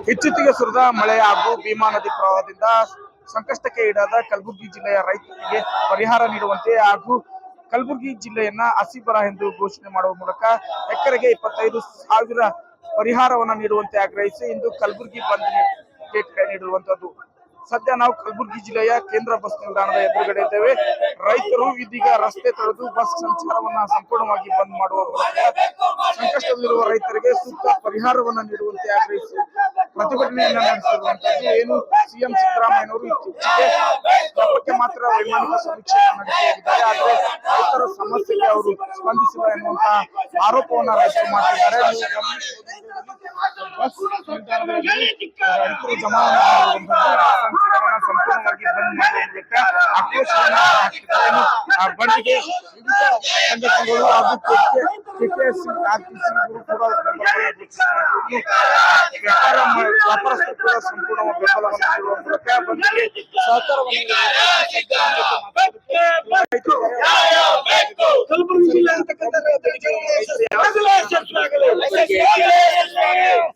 ಹೆಚ್ಚುತ್ತಿಗೆ ಸುರಿದ ಮಳೆ ಹಾಗೂ ಭೀಮಾ ನದಿ ಪ್ರವಾಹದಿಂದ ಸಂಕಷ್ಟಕ್ಕೆ ಈಡಾದ ಕಲಬುರಗಿ ಜಿಲ್ಲೆಯ ರೈತರಿಗೆ ಪರಿಹಾರ ನೀಡುವಂತೆ ಹಾಗೂ ಕಲಬುರಗಿ ಜಿಲ್ಲೆಯನ್ನ ಹಸಿ ಬರ ಎಂದು ಘೋಷಣೆ ಮಾಡುವ ಮೂಲಕ ಎಕರೆಗೆ 25,000 ಪರಿಹಾರವನ್ನ ನೀಡುವಂತೆ ಆಗ್ರಹಿಸಿ ಇಂದು ಕಲಬುರಗಿ ಬಂದ್ಗೆ ಕರೆ ನೀಡಿರುವಂತದ್ದು. ಸದ್ಯ ನಾವು ಕಲಬುರಗಿ ಜಿಲ್ಲೆಯ ಕೇಂದ್ರ ಬಸ್ ನಿಲ್ದಾಣದ ಎದುರುಗಡೆ ಇದ್ದೇವೆ. ರೈತರು ಇದೀಗ ರಸ್ತೆ ತಡೆದು ಬಸ್ ಸಂಚಾರವನ್ನ ಸಂಪೂರ್ಣವಾಗಿ ಬಂದ್ ಮಾಡುವ ಮೂಲಕ ಸಂಕಷ್ಟದಲ್ಲಿರುವ ರೈತರಿಗೆ ಸೂಕ್ತ ಪರಿಹಾರವನ್ನ ನೀಡುವಂತೆ ಆಗ್ರಹಿಸಿ ಪ್ರತಿಭಟನೆಯನ್ನ ನಡೆಸಿರುವಂತದ್ದು. ಏನು ಸಿಎಂ ಸಿದ್ದರಾಮಯ್ಯನವರು ಇತ್ತೀಚೆಗೆ ಹಬ್ಬಕ್ಕೆ ಮಾತ್ರ ವೈಮಾನಿಕ ಸಮೀಕ್ಷೆಯನ್ನು ನಡೆಸಿದ್ದಾರೆ, ಆದರೆ ರೈತರ ಸಮಸ್ಯೆಗೆ ಅವರು ಸ್ಪಂದಿಸಿಲ್ಲ ಎನ್ನುವಂತಹ ಆರೋಪವನ್ನ ರೈತರು ಮಾಡಿದ್ದಾರೆ. ಬಸ್ ನಿಲ್ದಾಣದಲ್ಲಿ ರೈತರು ಜಮಾವಣೆ ಸಂಪೂರ್ಣವಾಗಿ ಬಂದ್ ಮಾಡುವ ಮೂಲಕ ಆಕ್ರೋಶವನ್ನ ಹಾಕಿದ್ದಾರೆ. ಬಂದ್ಗೆ ವಿವಿಧ ಸಂಘಟನೆಗಳು ಹಾಗೂ ಕೆಕೆಎಸ್ಸಿ ಆರ್ಟಿಸಿ ಕೂಡ ವ್ಯಾಪಾರಸ್ಥರು ಕೂಡ ಸಂಪೂರ್ಣ ಬೆಂಬಲವನ್ನು ನೀಡುವ ಮೂಲಕ ಬಂದ್ಗೆ ಸಹಕಾರವನ್ನು ಕಲಬುರಗಿ ಜಿಲ್ಲೆ ಅಂತಕ್ಕಂಥ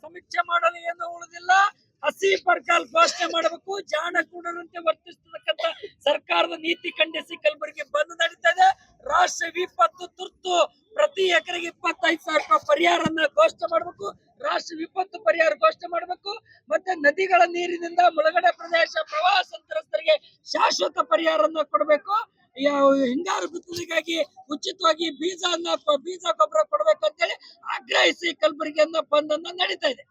ಸಮೀಕ್ಷೆ ಮಾಡಲು ಏನು ಉಳಿದಿಲ್ಲ. ಹಸಿ ಬರಗಾಲ ಘೋಷಣೆ ಮಾಡಬೇಕು. ಜಾಣ ಕೂಡರಂತೆ ವರ್ತಿಸತಕ್ಕಂತ ಸರ್ಕಾರದ ನೀತಿ ಖಂಡಿಸಿ ಕಲಬುರಗಿ ಬಂದ್ ನಡೀತಾ ಇದೆ. ರಾಷ್ಟ್ರ ವಿಪತ್ತು ತುರ್ತು ಪ್ರತಿ ಎಕರೆಗೆ 25,000 ರೂಪಾಯಿ ಪರಿಹಾರನ್ನ ಘೋಷಣೆ ಮಾಡಬೇಕು. ರಾಷ್ಟ್ರ ವಿಪತ್ತು ಪರಿಹಾರ ಘೋಷಣೆ ಮಾಡಬೇಕು. ಮತ್ತೆ ನದಿಗಳ ನೀರಿನಿಂದ ಮುಳುಗಡೆ ಪ್ರದೇಶ ಪ್ರವಾಹ ಸಂತ್ರಸ್ತರಿಗೆ ಶಾಶ್ವತ ಪರಿಹಾರನ್ನ ಕೊಡಬೇಕು. ಹಿಂಗಾರು ಬಿತ್ತನೆಗಾಗಿ ಉಚಿತವಾಗಿ ಬೀಜ ಗೊಬ್ಬರ ಕೊಡಬೇಕು ಅಂತೇಳಿ ಆಗ್ರಹಿಸಿ ಕಲಬುರಗಿಯನ್ನ ಬಂದ್ ಅನ್ನ ನಡೀತಾ ಇದೆ.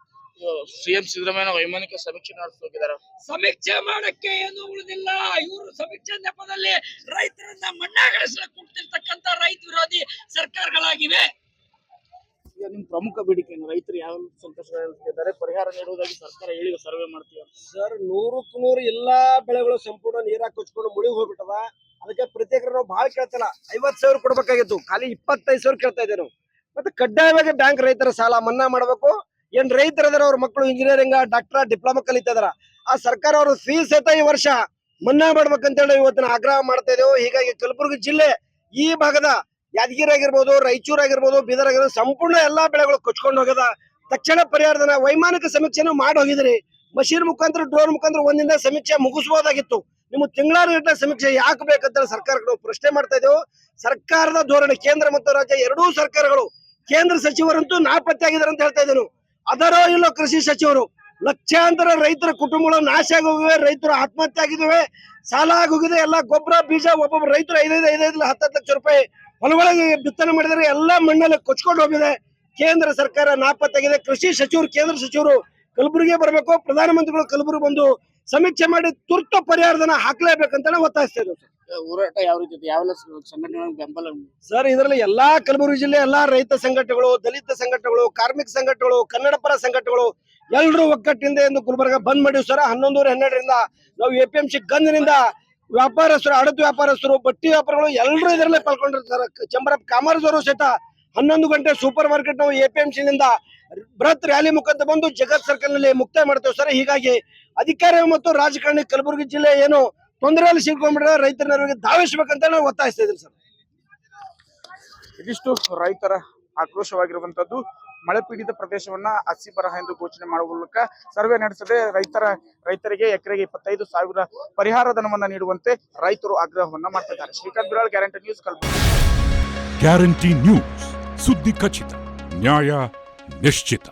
ಸಿಎಂ ಸಿದ್ದರಾಮಯ್ಯ ವೈಮಾನಿಕ ಸಮೀಕ್ಷೆ ನಡೆಸಿದ್ದಾರೆ. ಸಮೀಕ್ಷೆ ಮಾಡಕ್ಕೆ ಏನು ಉಳಿದಿಲ್ಲ. ಇವರು ಸಮೀಕ್ಷೆ ನೆಪದಲ್ಲಿ ರೈತರನ್ನ ಮಣ್ಣಾಗಿಳಿಸಲು ಕುಂತಿರ್ತಕ್ಕಂತ ರೈತ ವಿರೋಧಿ ಸರ್ಕಾರಗಳಾಗಿವೆ. ನಿಮ್ ಪ್ರಮುಖ ಬೇಡಿಕೆ ರೈತರು ಯಾವ ಸಂಕಷ್ಟಗಳಿದ್ದಾರೆ ಪರಿಹಾರ ನೀಡುವುದಾಗಿ ಸರ್ಕಾರ ಹೇಳಿ ಸರ್ವೆ ಮಾಡ್ತೀವಿ ಸರ್. 100ಕ್ಕೆ 100 ಎಲ್ಲಾ ಬೆಳೆಗಳು ಸಂಪೂರ್ಣ ನೀರಾಗಿ ಕೊಚ್ಕೊಂಡು ಮುಳುಗಿ ಹೋಗ್ಬಿಟ್ಟವ. ಅದಕ್ಕೆ ಪ್ರತಿ ಎಕರೆ ನಾವು ಬಹಳ ಕೇಳ್ತಲ್ಲ, 50,000 ಕೊಡ್ಬೇಕಾಗಿತ್ತು, ಖಾಲಿ 25,000 ಕೇಳ್ತಾ ಇದ್ದೇವೆ ನಾವು. ಮತ್ತೆ ಕಡ್ಡಾಯವಾಗಿ ಬ್ಯಾಂಕ್ ರೈತರ ಸಾಲ ಮನ್ನಾ ಮಾಡಬೇಕು. ಏನ್ ರೈತರದಾರ ಅವ್ರ ಮಕ್ಕಳು ಇಂಜಿನಿಯರಿಂಗ್ ಡಾಕ್ಟರ್ ಡಿಪ್ಲೊಮಾ ಕಲಿತಾ ಇದಾರ, ಆ ಸರ್ಕಾರ ಅವರು ಫೀಸ್ ಸಹಿತ ಈ ವರ್ಷ ಮನ್ನಾ ಮಾಡ್ಬೇಕಂತೇಳಿ ಇವತ್ತಿನ ಆಗ್ರಹ ಮಾಡ್ತಾ ಇದ್ದೇವೆ. ಹೀಗಾಗಿ ಕಲಬುರಗಿ ಜಿಲ್ಲೆ ಈ ಭಾಗದ ಯಾದಗಿರಿ ಆಗಿರ್ಬೋದು, ರಾಯಚೂರು ಆಗಿರ್ಬೋದು, ಬೀದರ್ ಆಗಿರ್ಬೋದು ಸಂಪೂರ್ಣ ಎಲ್ಲಾ ಬೆಳೆಗಳು ಕೊಚ್ಕೊಂಡು ಹೋಗದ. ತಕ್ಷಣ ಪರಿಹಾರದನ್ನ ವೈಮಾನಿಕ ಸಮೀಕ್ಷೆನೂ ಮಾಡಿ ಹೋಗಿದ್ರಿ. ಮಷೀನ್ ಮುಖಾಂತರ ಡ್ರೋನ್ ಮುಖಾಂತರ ಒಂದಿಂದ ಸಮೀಕ್ಷೆ ಮುಗಿಸಬಹುದಾಗಿತ್ತು. ನಿಮ್ಮ ತಿಂಗಳಾನುಗಟ್ಟಲೆ ಸಮೀಕ್ಷೆ ಯಾಕೆ ಬೇಕಂತ ಸರ್ಕಾರಕ್ಕೆ ನಾವು ಪ್ರಶ್ನೆ ಮಾಡ್ತಾ ಇದ್ದೇವೆ. ಸರ್ಕಾರದ ಧೋರಣೆ ಕೇಂದ್ರ ಮತ್ತು ರಾಜ್ಯ ಎರಡೂ ಸರ್ಕಾರಗಳು, ಕೇಂದ್ರ ಸಚಿವರಂತೂ ನಾಪತ್ತೆ ಆಗಿದ್ದಾರೆ ಅಂತ ಹೇಳ್ತಾ ಇದ್ದೇನೆ. ಅದರೋ ಇಲ್ಲೋ ಕೃಷಿ ಸಚಿವರು ಲಕ್ಷಾಂತರ ರೈತರ ಕುಟುಂಬಗಳು ನಾಶ ಆಗೋಗಿವೆ, ರೈತರು ಆತ್ಮಹತ್ಯೆ ಆಗಿದ್ದಾವೆ, ಸಾಲ ಆಗೋಗಿದೆ. ಎಲ್ಲ ಗೊಬ್ಬರ ಬೀಜ ಒಬ್ಬೊಬ್ಬ ರೈತರು 5,5 10 ಲಕ್ಷ ರೂಪಾಯಿ ಹೊಲಗಳಿಗೆ ಬಿತ್ತನೆ ಮಾಡಿದರೆ ಎಲ್ಲ ಮಣ್ಣಲ್ಲಿ ಕೊಚ್ಕೊಂಡು ಹೋಗಿದೆ. ಕೇಂದ್ರ ಸರ್ಕಾರ ನಾಪತ್ತಾಗಿದೆ. ಕೃಷಿ ಸಚಿವರು ಕೇಂದ್ರ ಸಚಿವರು ಕಲಬುರಗಿ ಬರಬೇಕು. ಪ್ರಧಾನಮಂತ್ರಿಗಳು ಕಲಬುರಗಿ ಬಂದು ಸಮೀಕ್ಷೆ ಮಾಡಿ ತುರ್ತು ಪರಿಹಾರಧನ ಹಾಕ್ಲೇಬೇಕಂತ ಒತ್ತಾಯಿಸ್ತಾ ಇದ್ದೇವೆ. ಹೋರಾಟ ಯಾವ ರೀತಿ ಯಾವೆಲ್ಲ ಸಂಘಟನೆಗಳ ಬೆಂಬಲ ಸರ್? ಇದರಲ್ಲಿ ಎಲ್ಲಾ ಕಲಬುರಗಿ ಜಿಲ್ಲೆ ಎಲ್ಲಾ ರೈತ ಸಂಘಟನೆಗಳು, ದಲಿತ ಸಂಘಟನೆಗಳು, ಕಾರ್ಮಿಕ ಸಂಘಟನೆಗಳು, ಕನ್ನಡ ಪರ ಸಂಘಟನೆಗಳು ಎಲ್ಲರೂ ಒಗ್ಗಟ್ಟಿಂದ ಎಂದು ಗುಲ್ಬರ್ಗ ಬಂದ್ ಮಾಡಿವಿ ಸರ್. 11:12 ನಾವು APMC ಗಂಜಿನಿಂದ ವ್ಯಾಪಾರಸ್ಥರು, ಅಡತು ವ್ಯಾಪಾರಸ್ಥರು, ಬಟ್ಟಿ ವ್ಯಾಪಾರಿಗಳು ಎಲ್ಲರೂ ಇದರಲ್ಲೇ ಪಾಲ್ಗೊಂಡಿರ್ತಾರೆ. ಚೇಂಬರ್ ಆಫ್ ಕಾಮರ್ಸ್ ಅವರು ಸಹಿತ 11 ಗಂಟೆ ಸೂಪರ್ ಮಾರ್ಕೆಟ್ ನಾವು APMC ನಿಂದ ಬೃಹತ್ ರ್ಯಾಲಿ ಮುಖಾಂತರ ಬಂದು ಜಗತ್ ಸರ್ಕಲ್ ನಲ್ಲಿ ಮುಕ್ತಾಯ ಮಾಡ್ತೇವೆ ಸರ್. ಹೀಗಾಗಿ ಅಧಿಕಾರಿ ಮತ್ತು ರಾಜಕಾರಣಿ ಕಲಬುರಗಿ ಜಿಲ್ಲೆ ಏನು ತೊಂದರೆಯಲ್ಲಿ ಸಿಕ್ಕೊಂಡ್ಬಿಟ್ರೆ ರೈತರ ನೆರವಿಗೆ ಧಾವಿಸಬೇಕಂತ ನಾವು ಒತ್ತಾಯಿಸ್ತಾ ಇದ್ದೀವಿ ಸರ್. ಇದಿಷ್ಟು ರೈತರ ಆಕ್ರೋಶವಾಗಿರುವಂತದ್ದು. ಮಳೆ ಪೀಡಿತ ಪ್ರದೇಶವನ್ನ ಹಸಿ ಬರಹ ಎಂದು ಘೋಷಣೆ ಮಾಡುವ ಮೂಲಕ ಸರ್ವೆ ನಡೆಸದೆ ರೈತರಿಗೆ ಎಕರೆಗೆ 25,000 ಪರಿಹಾರ ಧನವನ್ನ ನೀಡುವಂತೆ ರೈತರು ಆಗ್ರಹವನ್ನ ಮಾಡ್ತಿದ್ದಾರೆ. Srikanth Biral, guarantee news, Kalaburagi. Guarantee news, ಸುದ್ದಿ ಖಚಿತ, ನ್ಯಾಯ ನಿಶ್ಚಿತ.